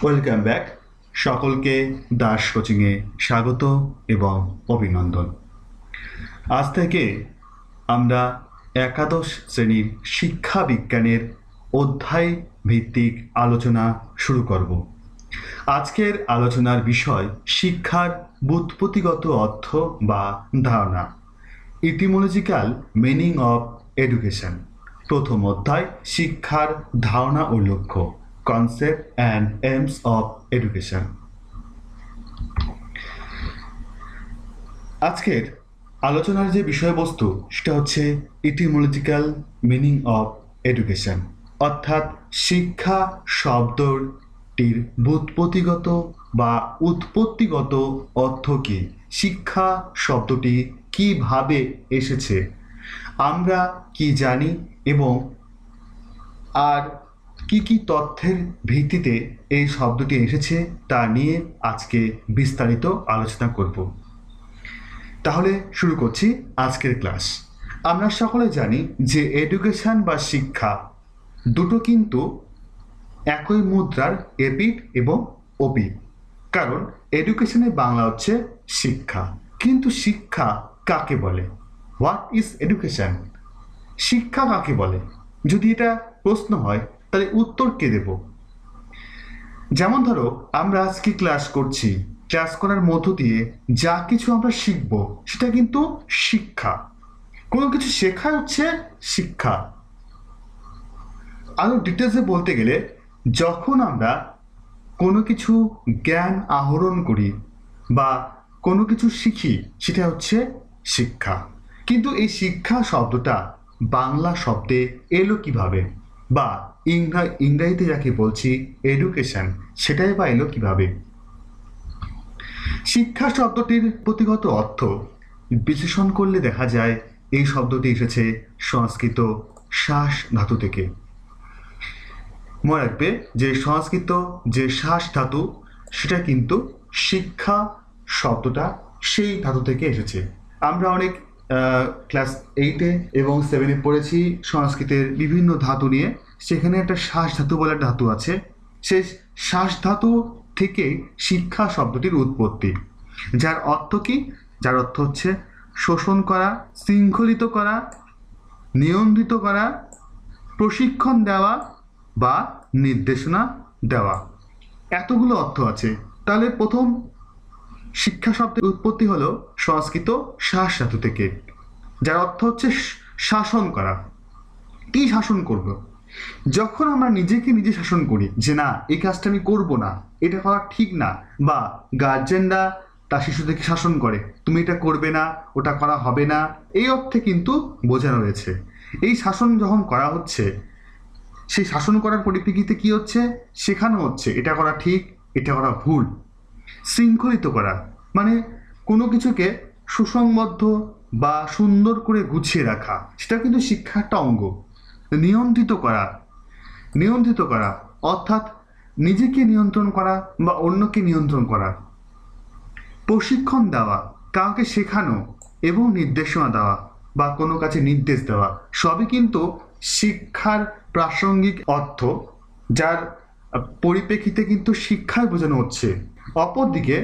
Welcome back. সকলকে দাস কোচিংয়ে স্বাগত এবং অভিনন্দন। আজ থেকে আমরা একাদশ শ্রেণীর শিক্ষা বিজ্ঞানের অধ্যায় ভিত্তিক আলোচনা শুরু করব। আজকের আলোচনার বিষয় শিক্ষার ব্যুৎপত্তিগত অর্থ বা ধারণা, ইটিমোলজিক্যাল মিনিং অফ এডুকেশন। প্রথম অধ্যায় শিক্ষার ধারণা ও লক্ষ্য, concept and aims of education. আজকের আলোচনার যে বিষয়বস্তু সেটা হচ্ছে ইটিমোলজিক্যাল মিনিং অফ এডুকেশন, অর্থাৎ শিক্ষা শব্দটির ব্যুৎপত্তিগত বা উৎপত্তিগত অর্থ কী, শিক্ষা শব্দটি কিভাবে এসেছে, আমরা কি জানি এবং আর কি কি তথ্যের ভিত্তিতে এই শব্দটি এসেছে তা নিয়ে আজকে বিস্তারিত আলোচনা করব। তাহলে শুরু করছি আজকের ক্লাস। আমরা সকলে জানি যে এডুকেশন বা শিক্ষা দুটো কিন্তু একই মুদ্রার এপিঠ এবং ওপিঠ। কারণ এডুকেশনের বাংলা হচ্ছে শিক্ষা, কিন্তু শিক্ষা কাকে বলে? What is education? শিক্ষা কাকে বলে? যদি এটা প্রশ্ন হয় তাহলে উত্তর কে দেব? যেমন ধরো, আমরা আজকে ক্লাস করছি, ক্লাস করার মধ্য দিয়ে যা কিছু আমরা শিখব সেটা কিন্তু শিক্ষা। কোনো কিছু শেখা হচ্ছে শিক্ষা। আরো ডিটেলসে বলতে গেলে, যখন আমরা কোনো কিছু জ্ঞান আহরণ করি বা কোনো কিছু শিখি সেটা হচ্ছে শিক্ষা। কিন্তু এই শিক্ষা শব্দটা বাংলা শব্দে এলো কিভাবে, বা ইংরেজিতে যাকে বলছি এডুকেশন, সেটাই বা এলো কিভাবে? শিক্ষা শব্দটির প্রতিগত অর্থ বিশ্লেষণ করলে দেখা যায় এই শব্দটি এসেছে সংস্কৃত শাস ধাতু থেকে। মনে রাখবে যে সংস্কৃত যে শাস ধাতু সেটা কিন্তু শিক্ষা শব্দটা সেই ধাতু থেকে এসেছে। আমরা অনেক ক্লাস 8-এ এবং 7-এ পড়েছি সংস্কৃতের বিভিন্ন ধাতু নিয়ে। সেখানে একটা শ্বাস ধাতু বলে একটা ধাতু আছে, সেই শ্বাস ধাতু থেকে শিক্ষা শব্দটির উৎপত্তি। যার অর্থ কি? যার অর্থ হচ্ছে শোষণ করা, শৃঙ্খলিত করা, নিয়ন্ত্রিত করা, প্রশিক্ষণ দেওয়া বা নির্দেশনা দেওয়া। এতগুলো অর্থ আছে। তাহলে প্রথম শিক্ষা শব্দের উৎপত্তি হলো সংস্কৃত শাস ধাতু থেকে, যার অর্থ হচ্ছে শাসন করা। কি শাসন করব? যখন আমরা নিজেকে নিজে শাসন করি যে না, এই কাজটা আমি করব না, এটা করা ঠিক না, বা গার্জেনরা তার শিশুদেরকে শাসন করে তুমি এটা করবে না, ওটা করা হবে না, এই অর্থে কিন্তু বোঝানো হয়েছে। এই শাসন যখন করা হচ্ছে, সেই শাসন করার পরিপ্রেক্ষিতে কি হচ্ছে? শেখানো হচ্ছে এটা করা ঠিক, এটা করা ভুল। শৃঙ্খলিত করা মানে কোনো কিছুকে সুসংবদ্ধ বা সুন্দর করে গুছিয়ে রাখা, সেটা কিন্তু শিক্ষার একটা অঙ্গ। নিয়ন্ত্রিত করা অর্থাৎ নিজেকে নিয়ন্ত্রণ করা বা অন্যকে নিয়ন্ত্রণ করা। প্রশিক্ষণ দেওয়া, কাউকে শেখানো এবং নির্দেশনা দেওয়া বা কোনো কাছে নির্দেশ দেওয়া, সবই কিন্তু শিক্ষার প্রাসঙ্গিক অর্থ, যার পরিপ্রেক্ষিতে কিন্তু শিক্ষায় বোঝানো হচ্ছে। অপরদিকে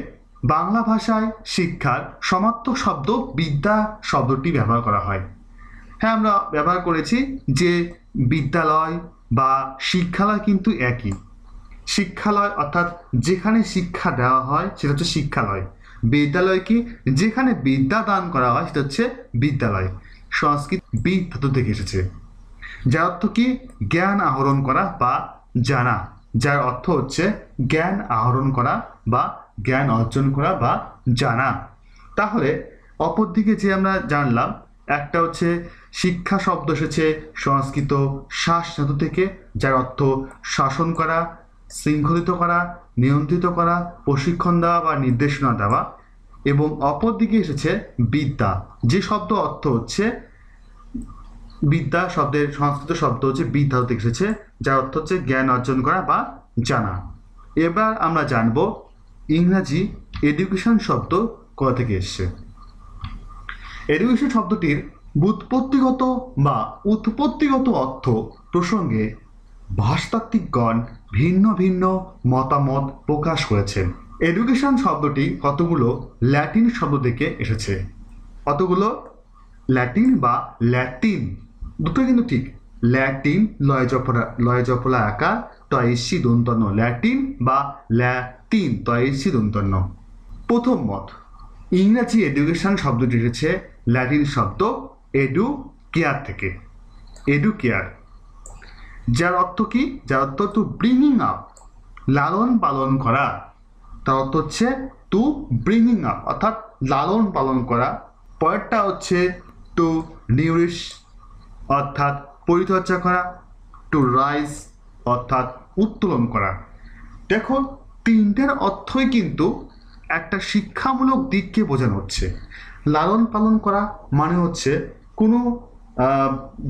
বাংলা ভাষায় শিক্ষার সমার্থক শব্দ বিদ্যা শব্দটি ব্যবহার করা হয়। হ্যাঁ, আমরা ব্যবহার করেছি যে বিদ্যালয় বা শিক্ষালয় কিন্তু একই। শিক্ষালয় অর্থাৎ যেখানে শিক্ষা দেওয়া হয় সেটা হচ্ছে শিক্ষালয়। বিদ্যালয় কি? যেখানে বিদ্যা দান করা হয় সেটা হচ্ছে বিদ্যালয়। সংস্কৃত বিদ ধাতু থেকে এসেছে, যার অর্থ কি? জ্ঞান আহরণ করা বা জানা। যার অর্থ হচ্ছে জ্ঞান আহরণ করা বা জ্ঞান অর্জন করা বা জানা। তাহলে অপরদিকে যে আমরা জানলাম, একটা হচ্ছে শিক্ষা শব্দ এসেছে সংস্কৃত শাস ধাতু থেকে, যার অর্থ শাসন করা, শৃঙ্খলিত করা, নিয়ন্ত্রিত করা, প্রশিক্ষণ দেওয়া বা নির্দেশনা দেওয়া। এবং অপরদিকে এসেছে বিদ্যা, যে শব্দ অর্থ হচ্ছে বিদ্যা শব্দের সংস্কৃত শব্দ হচ্ছে বিদ ধাতু থেকে এসেছে, যার অর্থ হচ্ছে জ্ঞান অর্জন করা বা জানা। এবার আমরা জানব ইংরাজি এডুকেশন শব্দ কোথা থেকে এসছে। এডুকেশন শব্দটির ব্যুৎপত্তিগত বা উৎপত্তিগত অর্থ প্রসঙ্গে ভাষাতাত্ত্বিকগণ ভিন্ন ভিন্ন মতামত প্রকাশ করেছেন। এডুকেশন শব্দটি কতগুলো ল্যাটিন শব্দ থেকে এসেছে। কতগুলো ল্যাটিন বা ল্যাটিন, দুটো কিন্তু ঠিক। ল্যাটিন লয় জফলা আকার তয়সি দন্তন্য, ল্যাটিন বা ল্যাটিন তয়সি দন্তন্য। প্রথম মত, ইংরাজি এডুকেশন শব্দটি এসেছে ল্যাটিন শব্দ এডু কেয়ার থেকে। এডু কেয়ার, যার অর্থ কি? যার অর্থ টু ব্রিঙ্গিং আপ, লালন পালন করা। তার অর্থ হচ্ছে টু ব্রিঙ্গিং আপ, অর্থাৎ লালন পালন করা। পরেরটা হচ্ছে টু নিউরিশ, অর্থাৎ পরিচর্যা করা। টু রাইজ, অর্থাৎ উত্তোলন করা। দেখো, তিনটের অর্থই কিন্তু একটা শিক্ষামূলক দিককে বোঝানো হচ্ছে। লালন পালন করা মানে হচ্ছে কোনো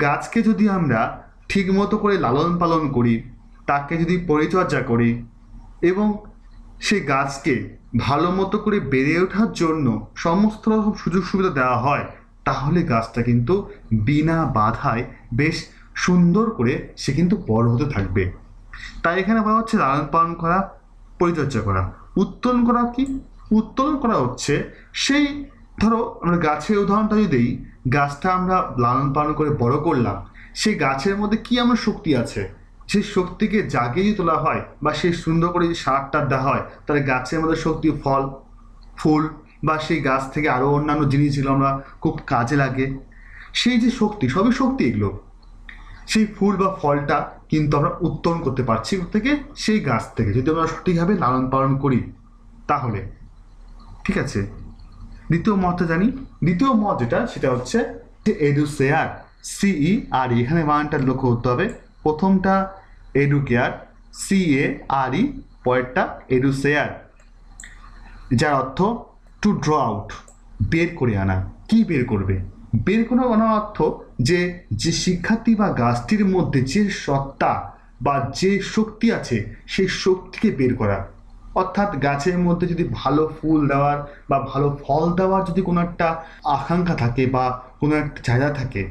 গাছকে যদি আমরা ঠিক মতো করে লালন পালন করি, তাকে যদি পরিচর্যা করি এবং সেই গাছকে ভালো মতো করে বেড়ে ওঠার জন্য সমস্ত রকম সুযোগ সুবিধা দেওয়া হয়, তাহলে গাছটা কিন্তু বিনা বাধায় বেশ সুন্দর করে সে কিন্তু বড় হতে থাকবে। তাই এখানে বলা হচ্ছে লালন পালন করা, পরিচর্যা করা। উত্তোলন করা কি? উত্তোলন করা হচ্ছে সেই, ধরো আমরা গাছের উদাহরণটা যদি দিই, গাছটা আমরা লালন পালন করে বড় করলাম, সেই গাছের মধ্যে কি আমার শক্তি আছে, সেই শক্তিকে জাগিয়ে তোলা হয় বা সেই সুন্দর করে যদি সারটা দেওয়া হয়, তাহলে গাছের মধ্যে শক্তি, ফল ফুল বা সেই গাছ থেকে আরও অন্যান্য জিনিস যেগুলো আমরা খুব কাজে লাগে, সেই যে শক্তি, সবই শক্তি এগুলো। সেই ফুল বা ফলটা কিন্তু আমরা উত্তোলন করতে পারছি থেকে, সেই গাছ থেকে, যদি আমরা সঠিকভাবে লালন পালন করি তাহলে। ঠিক আছে, দ্বিতীয় মতটা জানি। দ্বিতীয় মত যেটা, সেটা হচ্ছে এডুসেয়ার, সিই আর, এখানে মানটা লক্ষ্য করতে হবে। প্রথমটা এডুকেয়ার, CARE, পরেরটা এডুসেয়ার, যার অর্থ টু ড্র আউট, বের করে আনা। কি বের করবে? বের করে আনার অর্থ যে শিক্ষার্থী বা গাছটির মধ্যে যে সত্তা বা যে শক্তি আছে, সেই শক্তিকে বের করা। অর্থাৎ গাছের মধ্যে যদি ভালো ফুল দেওয়ার বা ভালো ফল দেওয়ার যদি কোনো একটা আকাঙ্ক্ষা থাকে বা কোনো একটা চাহিদা থাকে,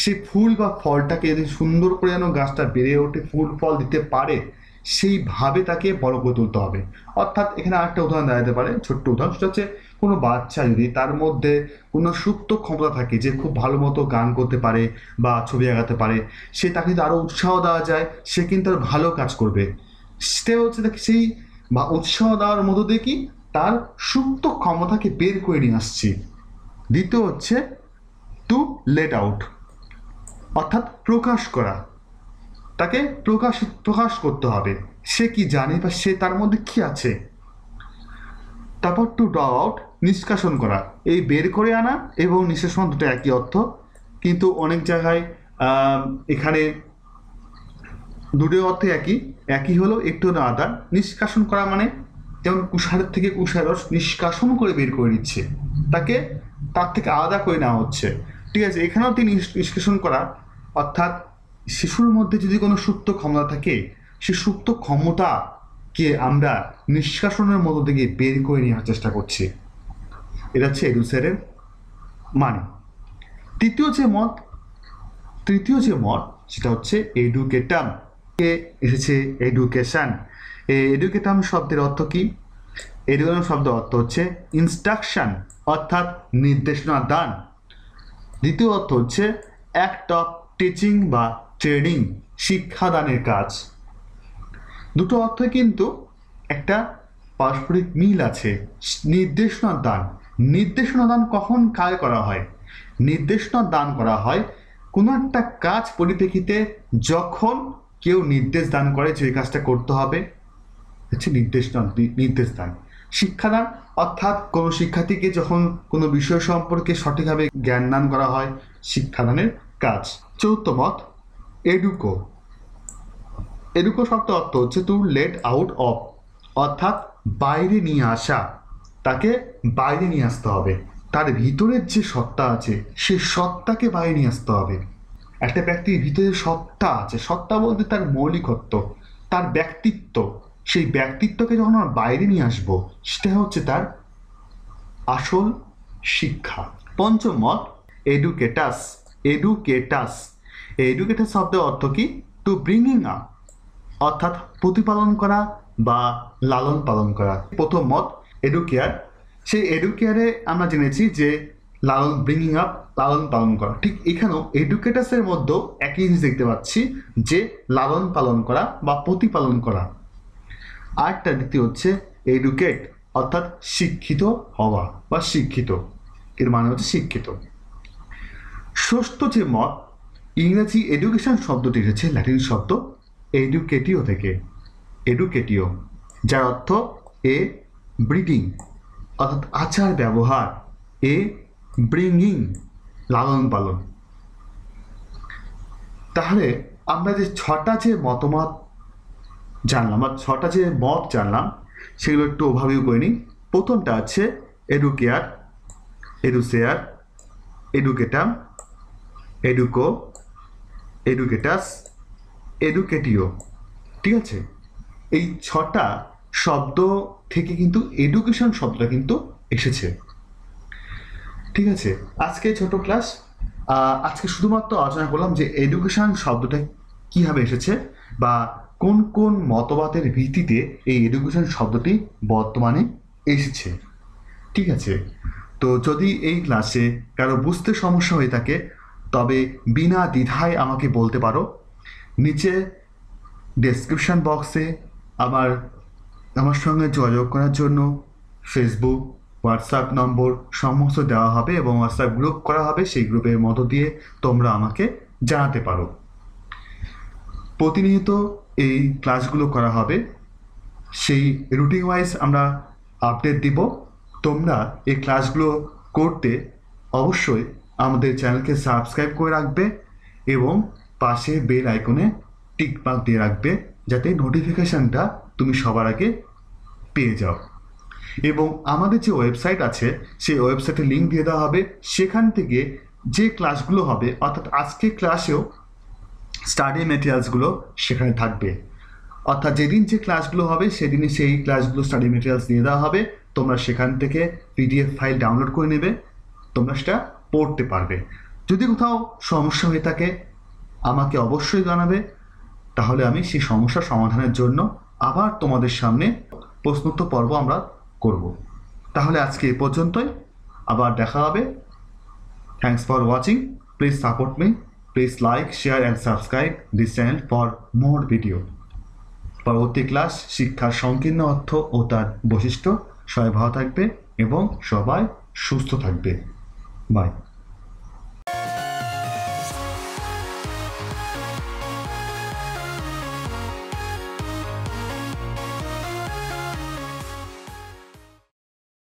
সেই ফুল বা ফলটাকে যদি সুন্দর করে যেন গাছটা বেড়ে ওঠে, ফুল ফল দিতে পারে, সেইভাবে তাকে বড় করে তুলতে হবে। অর্থাৎ এখানে আরেকটা উদাহরণ দেওয়া যেতে পারে, ছোট্ট উদাহরণ, সেটা হচ্ছে কোনো বাচ্চা যদি তার মধ্যে কোনো সুপ্ত ক্ষমতা থাকে, যে খুব ভালো মতো গান করতে পারে বা ছবি আঁকাতে পারে, সে তাকে যদি আরও উৎসাহ দেওয়া যায়, সে কিন্তু আর ভালো কাজ করবে। সেটা হচ্ছে সেই বা উৎসাহ দেওয়ার মধ্য দিয়ে কি তার সুপ্ত ক্ষমতাকে বের করে নিয়ে আসছি। দ্বিতীয় হচ্ছে টু লেট আউট, অর্থাৎ প্রকাশ করা। তাকে প্রকাশ করতে হবে, সে কি জানে বা সে তার মধ্যে কি আছে। তারপর টু ড্র আউট, নিষ্কাশন করা। এই বের করে আনা এবং নিষ্কাশন দুটো একই অর্থ, কিন্তু অনেক জায়গায় এখানে দুটো অর্থ একই হলো, একটু আলাদা। নিষ্কাশন করা মানে যেমন কুষারের থেকে কুষার রস নিষ্কাশন করে বের করে নিচ্ছে, তাকে তার থেকে আলাদা করে নেওয়া হচ্ছে। ঠিক আছে, এখানেও তিনি নিষ্কাশন করা, অর্থাৎ শিশুর মধ্যে যদি কোনো সুপ্ত ক্ষমতা থাকে, সে সুপ্ত ক্ষমতাকে আমরা নিষ্কাশনের মধ্য থেকে বের করে নেওয়ার চেষ্টা করছি। এটা হচ্ছে এডুসেয়ারের মানে। তৃতীয় যে মত সেটা হচ্ছে এডুকেটাম, এসেছে এডুকেশন। এডুকেটাম শব্দের অর্থ কি? এডুকেটাম শব্দের অর্থ হচ্ছে ইনস্ট্রাকশন, অর্থাৎ নির্দেশনা দান। দ্বিতীয় অর্থ হচ্ছে অ্যাক্ট অফ টিচিং বা ট্রেনিং, শিক্ষাদানের কাজ। দুটো অর্থে কিন্তু একটা পারস্পরিক মিল আছে। নির্দেশনা দান কখন কাজ করা হয়? নির্দেশনা দান করা হয় কোনো একটা কাজ পরিপ্রেক্ষিতে, যখন কেউ নির্দেশ দান করে যে কাজটা করতে হবে, হচ্ছে নির্দেশ দান। শিক্ষাদান অর্থাৎ কোনো শিক্ষার্থীকে যখন কোনো বিষয় সম্পর্কে সঠিকভাবে জ্ঞান দান করা হয়, শিক্ষাদানের কাজ। চতুর্থ মত এডুকো শব্দ অর্থ হচ্ছে টু লেট আউট অফ, অর্থাৎ বাইরে নিয়ে আসা। তাকে বাইরে নিয়ে আসতে হবে, তার ভিতরের যে সত্তা আছে সেই সত্তাকে বাইরে নিয়ে আসতে হবে। একটা ব্যক্তির ভিতরে সত্তা আছে, সত্তা বলতে তার মৌলিকত্ব, তার ব্যক্তিত্ব, সেই ব্যক্তিত্বকে যখন আমরা বাইরে নিয়ে আসবো, সেটা হচ্ছে তার আসল শিক্ষা। পঞ্চম মত এডুকেটাস শব্দের অর্থ কি? টু ব্রিঙ্গিং আপ, অর্থাৎ প্রতিপালন করা বা লালন পালন করা। প্রথম মত এডুকেয়ার। সেই এডুকেয়ারে আমরা জেনেছি যে লালন, ব্রিঙ্গিং আপ, লালন পালন করা। ঠিক এখানেও এডুকেটাসের মধ্যেও একই জিনিস দেখতে পাচ্ছি যে লালন পালন করা বা প্রতিপালন করা। আরেকটা দ্বিতীয় হচ্ছে এডুকেট, অর্থাৎ শিক্ষিত হওয়া বা শিক্ষিত, এর মানে হচ্ছে শিক্ষিত। ষষ্ঠ যে মত, ইংরেজি এডুকেশন শব্দটি এসেছে ল্যাটিন শব্দ এডুকেটিও থেকে, এডুকেটিও, যার অর্থ এ ব্রিডিং, অর্থাৎ আচার ব্যবহার, এ ব্রিঙ্গিং, লালন পালন। তাহলে আমরা যে ছটা যে মতামত জানলাম বা ছটা যে মত জানলাম সেগুলো একটু ওভাবেও করে নিই। প্রথমটা আছে এডুকেয়ার, এডুসেয়ার, এডুকেটাম, এডুকো, এডুকেটাস, এডুকেটিও। ঠিক আছে, এই ছটা শব্দ থেকে কিন্তু এডুকেশন শব্দটা কিন্তু এসেছে। ঠিক আছে, আজকে ছোট ক্লাস, আজকে শুধুমাত্র আলোচনা করলাম যে এডুকেশন শব্দটা কীভাবে এসেছে বা কোন কোন মতবাদের ভিত্তিতে এই এডুকেশন শব্দটি বর্তমানে এসেছে। ঠিক আছে, তো যদি এই ক্লাসে কারো বুঝতে সমস্যা হয়ে থাকে তবে বিনা দ্বিধায় আমাকে বলতে পারো। নিচে ডেসক্রিপশন বক্সে আমার সঙ্গে যোগাযোগ করার জন্য ফেসবুক, হোয়াটসঅ্যাপ নম্বর সমস্ত দেওয়া হবে এবং হোয়াটসঅ্যাপ গ্রুপ করা হবে। সেই গ্রুপের মধ্য দিয়ে তোমরা আমাকে জানাতে পারো। প্রতিনিয়ত এই ক্লাসগুলো করা হবে, সেই রুটিন ওয়াইজ আমরা আপডেট দিব। তোমরা এই ক্লাসগুলো করতে অবশ্যই আমাদের চ্যানেলকে সাবস্ক্রাইব করে রাখবে এবং পাশে বেল আইকনে টিক মার্ক দিয়ে রাখবে যাতে নোটিফিকেশানটা তুমি সবার আগে পেয়ে যাও। এবং আমাদের যে ওয়েবসাইট আছে সেই ওয়েবসাইটের লিঙ্ক দিয়ে দেওয়া হবে। সেখান থেকে যে ক্লাসগুলো হবে, অর্থাৎ আজকে ক্লাসেও স্টাডি মেটেরিয়ালসগুলো সেখানে থাকবে। অর্থাৎ যেদিন যে ক্লাসগুলো হবে সেদিনই সেই ক্লাসগুলো স্টাডি মেটেরিয়ালস দিয়ে দেওয়া হবে। তোমরা সেখান থেকে পিডিএফ ফাইল ডাউনলোড করে নেবে, তোমরা সেটা পড়তে পারবে। যদি কোথাও সমস্যা হয়ে থাকে আমাকে অবশ্যই জানাবে, তাহলে আমি সেই সমস্যার সমাধানের জন্য আবার তোমাদের সামনে প্রশ্নোত্তর পর্ব আমরা করব। তাহলে আজকে এ পর্যন্তই, আবার দেখা হবে। Thanks for watching. Please support me, please like, share and subscribe this channel for more video. পরবর্তী ক্লাস শিক্ষার সংকীর্ণ অর্থ ও তার বৈশিষ্ট্য। সবাই ভালো থাকবে এবং সবাই সুস্থ থাকবে। বাই।